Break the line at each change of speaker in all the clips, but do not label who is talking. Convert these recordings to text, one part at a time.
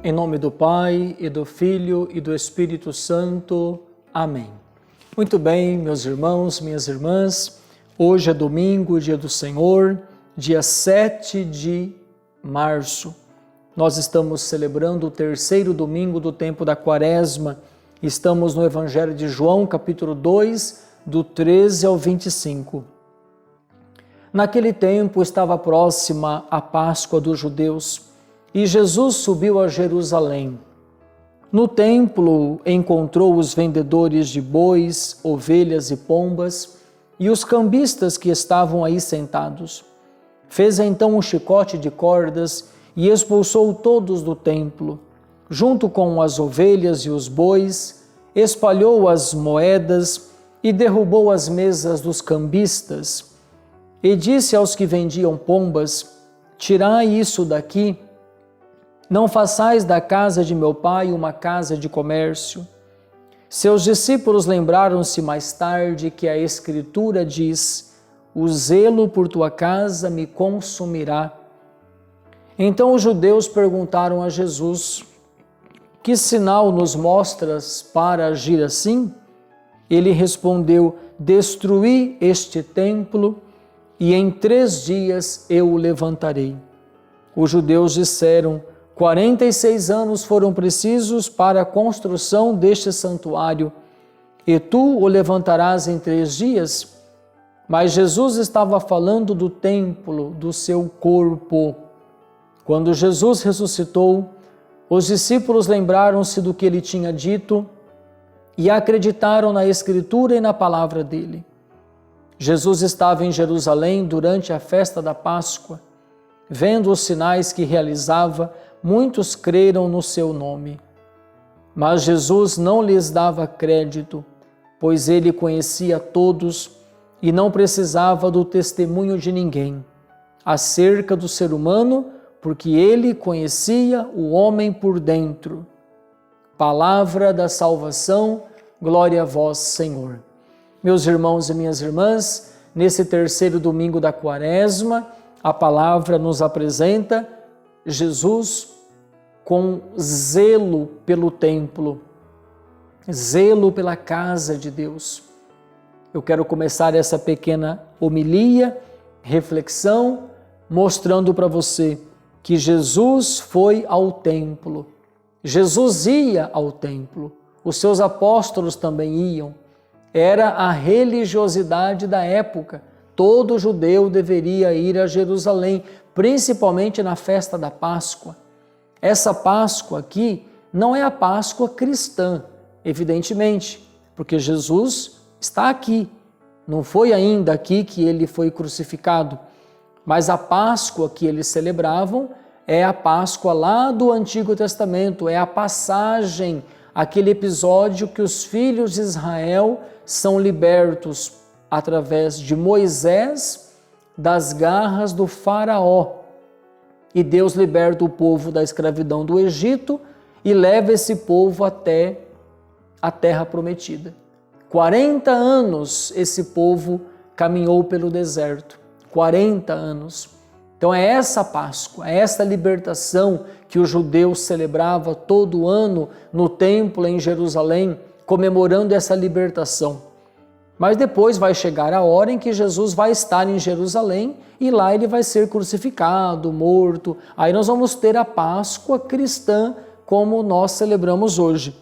Em nome do Pai, e do Filho, e do Espírito Santo. Amém. Muito bem, meus irmãos, minhas irmãs, hoje é domingo, dia do Senhor, dia 7 de março. Nós estamos celebrando o terceiro domingo do tempo da Quaresma. Estamos no Evangelho de João, capítulo 2, do 13 ao 25. Naquele tempo estava próxima a Páscoa dos judeus e Jesus subiu a Jerusalém. No templo encontrou os vendedores de bois, ovelhas e pombas e os cambistas que estavam aí sentados. Fez então um chicote de cordas e expulsou todos do templo. Junto com as ovelhas e os bois, espalhou as moedas e derrubou as mesas dos cambistas. E disse aos que vendiam pombas: tirai isso daqui, não façais da casa de meu pai uma casa de comércio. Seus discípulos lembraram-se mais tarde que a Escritura diz: o zelo por tua casa me consumirá. Então os judeus perguntaram a Jesus: que sinal nos mostras para agir assim? Ele respondeu: destruí este templo e em 3 dias eu o levantarei. Os judeus disseram: 46 anos foram precisos para a construção deste santuário, e tu o levantarás em 3 dias? Mas Jesus estava falando do templo, do seu corpo. Quando Jesus ressuscitou, os discípulos lembraram-se do que ele tinha dito e acreditaram na Escritura e na palavra dele. Jesus estava em Jerusalém durante a festa da Páscoa. Vendo os sinais que realizava, muitos creram no seu nome. Mas Jesus não lhes dava crédito, pois ele conhecia todos e não precisava do testemunho de ninguém acerca do ser humano, porque ele conhecia o homem por dentro. Palavra da salvação, glória a vós, Senhor. Meus irmãos e minhas irmãs, nesse terceiro domingo da Quaresma, a palavra nos apresenta Jesus com zelo pelo templo, zelo pela casa de Deus. Eu quero começar essa pequena homilia, reflexão, mostrando para você que Jesus foi ao templo. Jesus ia ao templo, os seus apóstolos também iam. Era a religiosidade da época. Todo judeu deveria ir a Jerusalém, principalmente na festa da Páscoa. Essa Páscoa aqui não é a Páscoa cristã, evidentemente, porque Jesus está aqui. Não foi ainda aqui que ele foi crucificado, mas a Páscoa que eles celebravam é a Páscoa lá do Antigo Testamento, é a passagem, aquele episódio que os filhos de Israel são libertos através de Moisés das garras do faraó. E Deus liberta o povo da escravidão do Egito e leva esse povo até a terra prometida. 40 anos esse povo caminhou pelo deserto. 40 anos. Então é essa Páscoa, é essa libertação que os judeus celebravam todo ano no templo em Jerusalém, comemorando essa libertação. Mas depois vai chegar a hora em que Jesus vai estar em Jerusalém e lá ele vai ser crucificado, morto. Aí nós vamos ter a Páscoa cristã como nós celebramos hoje.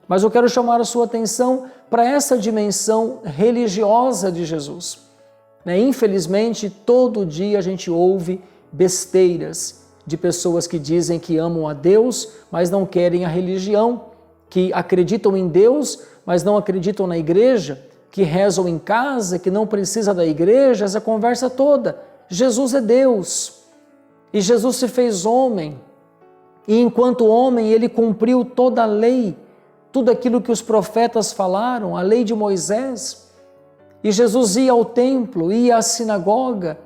Mas eu quero chamar a sua atenção para essa dimensão religiosa de Jesus. Infelizmente, todo dia a gente ouve besteiras de pessoas que dizem que amam a Deus, mas não querem a religião, que acreditam em Deus, mas não acreditam na igreja, que rezam em casa, que não precisa da igreja, essa conversa toda. Jesus é Deus e Jesus se fez homem e enquanto homem ele cumpriu toda a lei, tudo aquilo que os profetas falaram, a lei de Moisés. E Jesus ia ao templo, ia à sinagoga,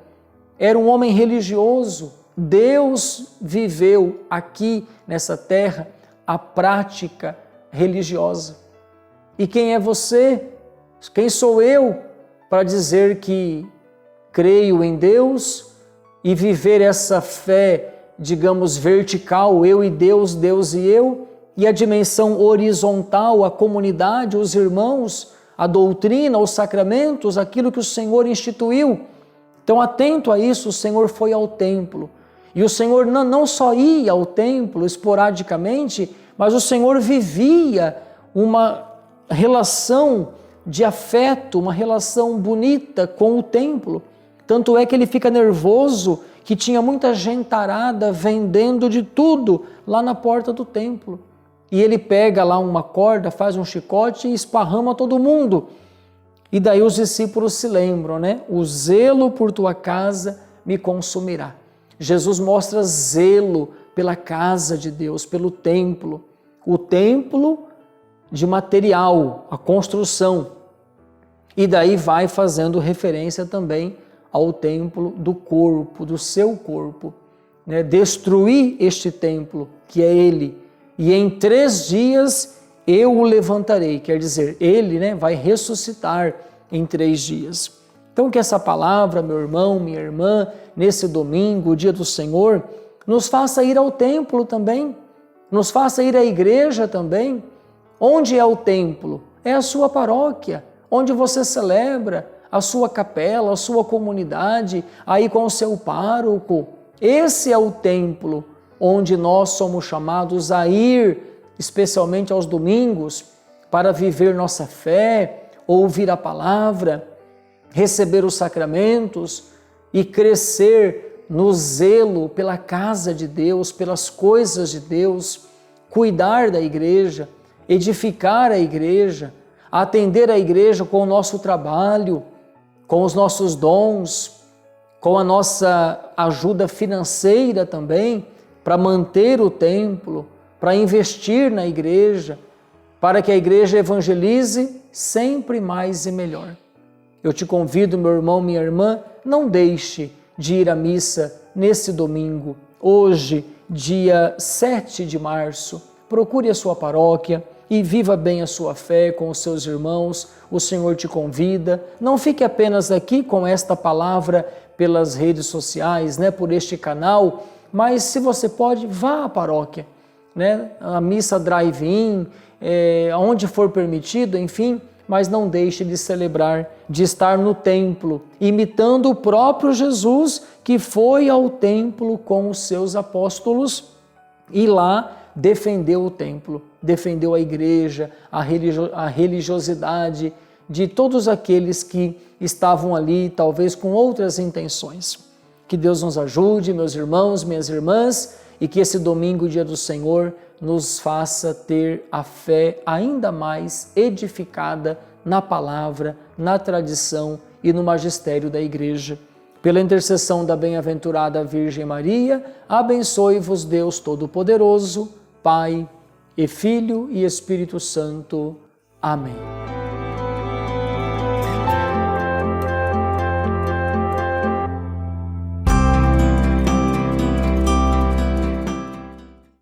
era um homem religioso. Deus viveu aqui nessa terra a prática religiosa. E quem é você? Quem sou eu para dizer que creio em Deus e viver essa fé digamos, vertical, eu e Deus, Deus e eu, e a dimensão horizontal, a comunidade, os irmãos, a doutrina, os sacramentos, aquilo que o Senhor instituiu. Então, atento a isso, o Senhor foi ao templo. E o Senhor não só ia ao templo esporadicamente, mas o Senhor vivia uma relação de afeto, uma relação bonita com o templo. Tanto é que ele fica nervoso que tinha muita gentarada vendendo de tudo lá na porta do templo. E ele pega lá uma corda, faz um chicote e esparrama todo mundo. E daí os discípulos se lembram, né? O zelo por tua casa me consumirá. Jesus mostra zelo pela casa de Deus, pelo templo. O templo de material, a construção. E daí vai fazendo referência também ao templo do corpo, do seu corpo. Né? Destruir este templo, que é ele, e em 3 dias eu o levantarei. Quer dizer, ele, né, vai ressuscitar em 3 dias. Então que essa palavra, meu irmão, minha irmã, nesse domingo, o dia do Senhor, nos faça ir ao templo também, nos faça ir à igreja também. Onde é o templo? É a sua paróquia, onde você celebra, a sua capela, a sua comunidade, aí com o seu pároco. Esse é o templo onde nós somos chamados a ir, especialmente aos domingos, para viver nossa fé, ouvir a palavra, receber os sacramentos e crescer no zelo pela casa de Deus, pelas coisas de Deus, cuidar da igreja, edificar a igreja, atender a igreja com o nosso trabalho, com os nossos dons, com a nossa ajuda financeira também, para manter o templo, para investir na igreja, para que a igreja evangelize sempre mais e melhor. Eu te convido, meu irmão, minha irmã, não deixe de ir à missa nesse domingo, hoje, dia 7 de março. Procure a sua paróquia e viva bem a sua fé com os seus irmãos. O Senhor te convida. Não fique apenas aqui com esta palavra pelas redes sociais, né, por este canal, mas se você pode, vá à paróquia, né, a missa drive-in, onde for permitido, enfim, mas não deixe de celebrar, de estar no templo, imitando o próprio Jesus, que foi ao templo com os seus apóstolos e lá defendeu o templo, defendeu a igreja, a religiosidade de todos aqueles que estavam ali, talvez com outras intenções. Que Deus nos ajude, meus irmãos, minhas irmãs, e que esse domingo, dia do Senhor, nos faça ter a fé ainda mais edificada na palavra, na tradição e no magistério da Igreja. Pela intercessão da bem-aventurada Virgem Maria, abençoe-vos Deus Todo-Poderoso, Pai e Filho e Espírito Santo. Amém.